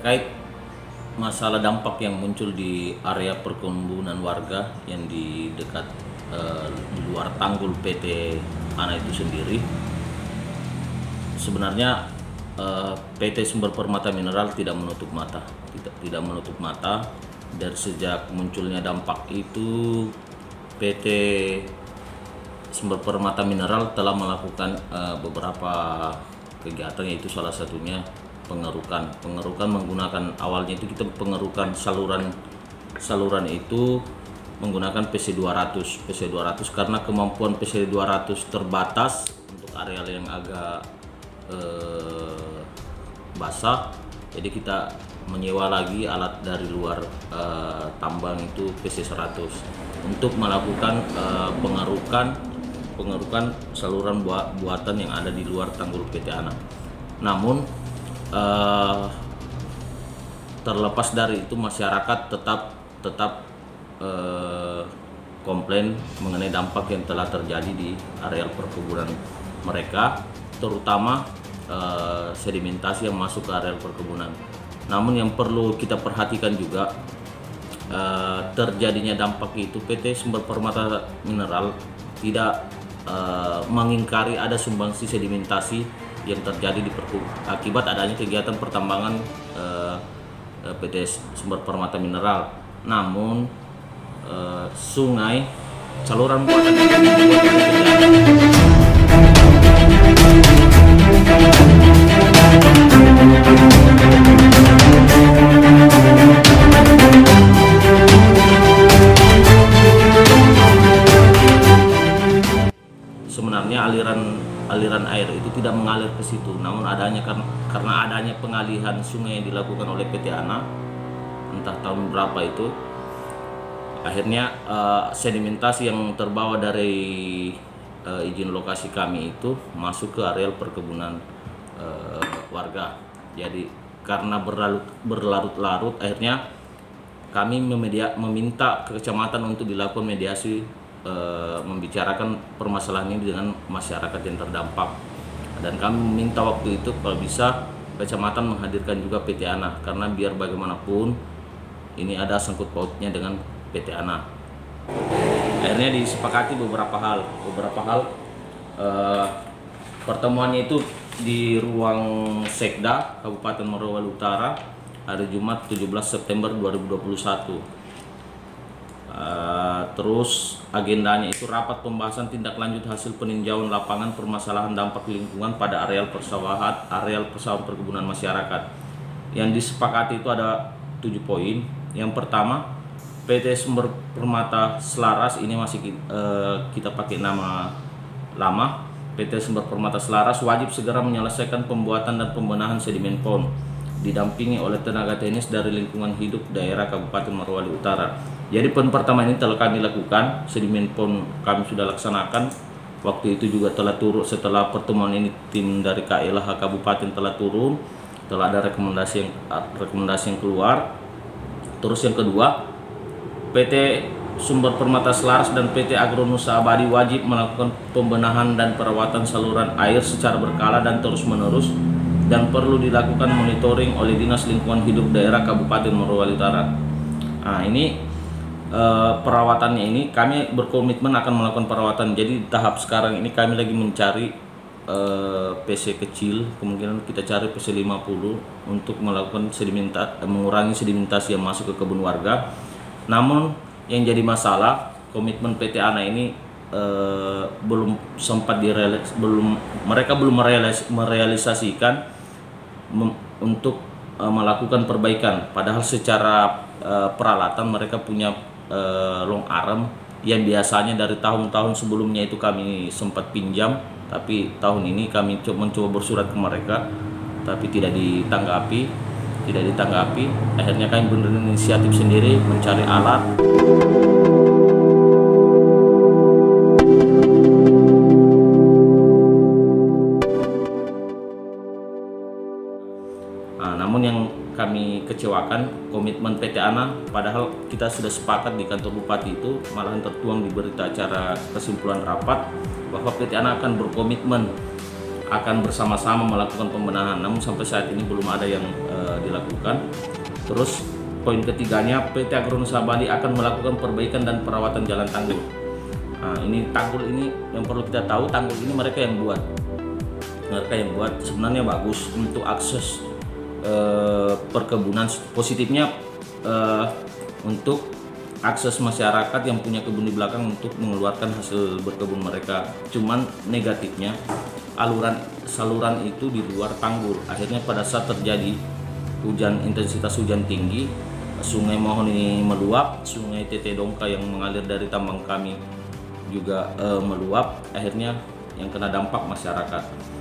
terkait masalah dampak yang muncul di area perkebunan warga yang di dekat di luar tanggul PT ANA itu sendiri. Sebenarnya PT Sumber Permata Mineral tidak menutup mata dari sejak munculnya dampak itu. PT Sumber Permata Mineral telah melakukan beberapa kegiatan, yaitu salah satunya pengerukan menggunakan, awalnya itu kita pengerukan saluran itu menggunakan PC200 karena kemampuan PC200 terbatas untuk areal yang agak basah. Jadi kita menyewa lagi alat dari luar tambang itu PC100 untuk melakukan pengerukan saluran buatan yang ada di luar tanggul PT ANA. Namun terlepas dari itu, masyarakat tetap komplain mengenai dampak yang telah terjadi di areal perkebunan mereka, terutama sedimentasi yang masuk ke areal perkebunan. Namun yang perlu kita perhatikan juga, terjadinya dampak itu PT Sumber Permata Mineral tidak mengingkari ada sumbangsi sedimentasi yang terjadi akibat adanya kegiatan pertambangan PT Sumber Permata Mineral. Namun sungai saluran buatan sebenarnya aliran air itu tidak mengalir ke situ, namun karena adanya pengalihan sungai yang dilakukan oleh PT ANA entah tahun berapa itu, akhirnya sedimentasi yang terbawa dari izin lokasi kami itu masuk ke areal perkebunan warga. Jadi karena berlarut-larut, akhirnya kami meminta ke kecamatan untuk dilakukan mediasi, membicarakan permasalahan ini dengan masyarakat yang terdampak, dan kami meminta waktu itu kalau bisa kecamatan menghadirkan juga PT ANA, karena biar bagaimanapun ini ada sangkut pautnya dengan PT ANA. Akhirnya disepakati beberapa hal. Pertemuannya itu di ruang Sekda Kabupaten Morowali Utara hari Jumat 17 September 2021. Terus agendanya itu rapat pembahasan tindak lanjut hasil peninjauan lapangan permasalahan dampak lingkungan pada areal persawahan perkebunan masyarakat. Yang disepakati itu ada 7 poin. Yang pertama, PT Sumber Permata Selaras, ini masih kita pakai nama lama, PT Sumber Permata Selaras wajib segera menyelesaikan pembuatan dan pembenahan sedimen pond didampingi oleh tenaga teknis dari lingkungan hidup daerah Kabupaten Morowali Utara. Jadi poin pertama ini telah kami lakukan, sedimen pond kami sudah laksanakan. Waktu itu juga telah turun, setelah pertemuan ini tim dari KLH Kabupaten telah turun, telah ada rekomendasi yang keluar. Terus yang kedua, PT Sumber Permata Selaras dan PT Agronusa Abadi wajib melakukan pembenahan dan perawatan saluran air secara berkala dan terus-menerus, dan perlu dilakukan monitoring oleh Dinas Lingkungan Hidup Daerah Kabupaten Morowali Utara. Nah, ini perawatannya ini kami berkomitmen akan melakukan perawatan. Jadi tahap sekarang ini kami lagi mencari PC kecil, kemungkinan kita cari PC 50 untuk melakukan mengurangi sedimentasi yang masuk ke kebun warga. Namun yang jadi masalah, komitmen PT ANA ini belum sempat mereka belum merealisasikan untuk melakukan perbaikan. Padahal secara peralatan mereka punya long arm yang biasanya dari tahun-tahun sebelumnya itu kami sempat pinjam, tapi tahun ini kami mencoba bersurat ke mereka tapi tidak ditanggapi. Akhirnya kami berinisiatif sendiri mencari alat. Namun yang kami kecewakan, komitmen PT ANA, padahal kita sudah sepakat di kantor Bupati itu, malahan tertuang di berita acara kesimpulan rapat bahwa PT ANA akan berkomitmen akan bersama-sama melakukan pembenahan, namun sampai saat ini belum ada yang dilakukan. Terus poin ketiganya, PT Agronusa Bali akan melakukan perbaikan dan perawatan jalan tanggul. Nah, ini tanggul ini yang perlu kita tahu, tanggul ini mereka yang buat. Sebenarnya bagus untuk akses perkebunan. Positifnya untuk akses masyarakat yang punya kebun di belakang untuk mengeluarkan hasil berkebun mereka. Cuman negatifnya saluran itu di luar tanggul. Akhirnya pada saat terjadi intensitas hujan tinggi, Sungai Mohon ini meluap, Sungai Tete Dongka yang mengalir dari tambang kami juga meluap. Akhirnya yang kena dampak masyarakat.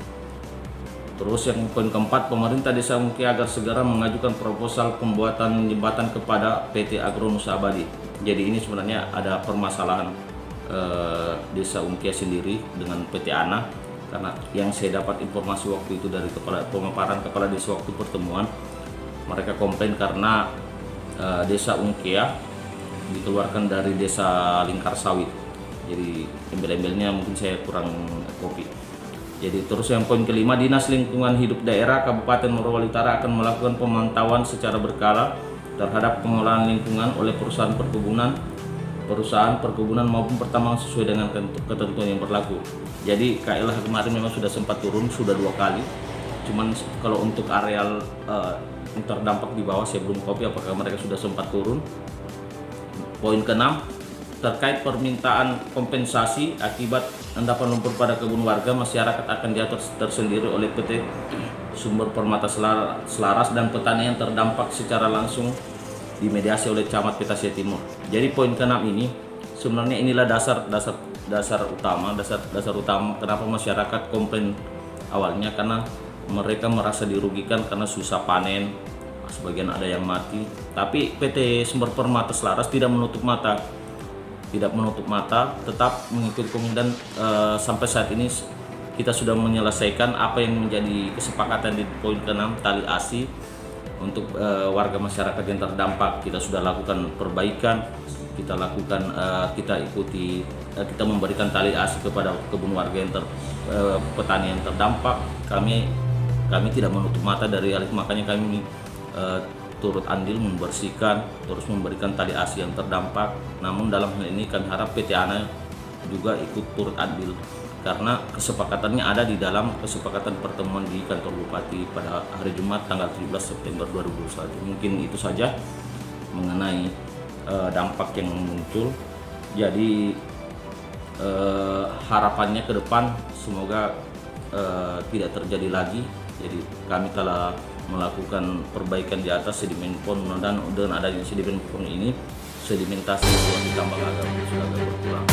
Terus yang poin keempat, pemerintah Desa Ungkea agar segera mengajukan proposal pembuatan jembatan kepada PT Agronusa Bali. Jadi ini sebenarnya ada permasalahan Desa Ungkea sendiri dengan PT ANA, karena yang saya dapat informasi waktu itu dari pemaparan kepala desa waktu pertemuan, mereka komplain karena Desa Ungkea dikeluarkan dari Desa Lingkar Sawit. Jadi embel-embelnya mungkin saya kurang copy. Jadi terus yang poin kelima, Dinas Lingkungan Hidup Daerah Kabupaten Morowali Utara akan melakukan pemantauan secara berkala terhadap pengelolaan lingkungan oleh perusahaan perkebunan maupun pertambangan sesuai dengan ketentuan yang berlaku. Jadi KLH kemarin memang sudah sempat turun, sudah 2 kali. Cuman kalau untuk areal yang terdampak di bawah saya belum copy apakah mereka sudah sempat turun. Poin keenam, terkait permintaan kompensasi akibat endapan lumpur pada kebun warga, masyarakat akan diatur tersendiri oleh PT Sumber Permata Selaras dan petani yang terdampak secara langsung dimediasi oleh Camat Petasia Timur. Jadi poin ke-6 ini sebenarnya inilah dasar utama kenapa masyarakat komplain awalnya, karena mereka merasa dirugikan karena susah panen, sebagian ada yang mati. Tapi PT Sumber Permata Selaras tidak menutup mata, tetap mengikuti dan sampai saat ini kita sudah menyelesaikan apa yang menjadi kesepakatan di poin ke-6, tali ASI untuk warga masyarakat yang terdampak. Kita sudah lakukan perbaikan, kita memberikan tali ASI kepada kebun warga yang petani yang terdampak. Kami tidak menutup mata dari hal itu, makanya kami turut andil membersihkan, terus memberikan tali ASI yang terdampak. Namun dalam hal ini kami harap PT ANA juga ikut turut andil, karena kesepakatannya ada di dalam kesepakatan pertemuan di kantor Bupati pada hari Jumat tanggal 17 September 2021. Mungkin itu saja mengenai dampak yang muncul. Jadi harapannya ke depan semoga tidak terjadi lagi. Jadi kami telah melakukan perbaikan di atas sedimen pon, dan dengan adanya sedimen pon ini sedimentasi di tambang agak sudah berkurang.